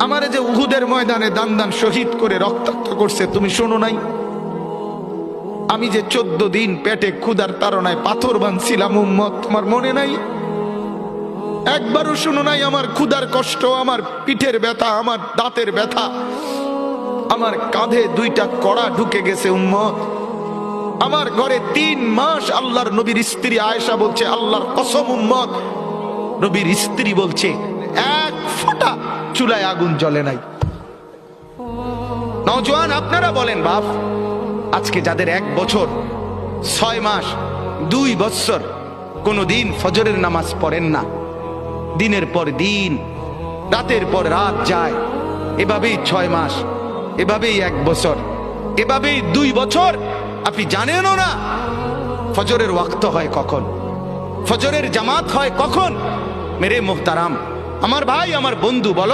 আমারে যে উহুদের ময়দানে দান দান শহীদ করে রক্তাক্ত করছে, তুমি শোনো নাই? আমি যে 14 দিন পেটে ক্ষুধার তাড়নায় পাথর বাঁধছিলাম, উম্মত, তোমার মনে নাই? একবারও শোনো নাই আমার ক্ষুধার কষ্ট, আমার পিঠের ব্যথা, আমার দাঁতের ব্যথা, আমার কাঁধে 2টা কড়া ঢুকে গেছে উম্মত। আমার ঘরে 3 মাস আল্লাহর নবীর স্ত্রী আয়েশা বলছে, আল্লাহর কসম উম্মত, নবীর স্ত্রী বলছে এক ফোঁটা চুলায় আগুন জ্বলে নাই। নওজোয়ান আপনারা বলেন বাপ, আজকে যাদের 1 বছর 6 মাস 2 বছর কোনদিন ফজরের নামাজ পড়েন না, দিনের পর দিন রাতের পর রাত যায়, এভাবেই 6 মাস, এভাবেই 1 বছর, এভাবেই 2 বছর, আপনি জানেনও না ফজরের ওয়াক্ত হয় কখন, ফজরের জামাত হয় কখন। মেরে মুহতারাম, আমার ভাই, আমার বন্ধু, বলো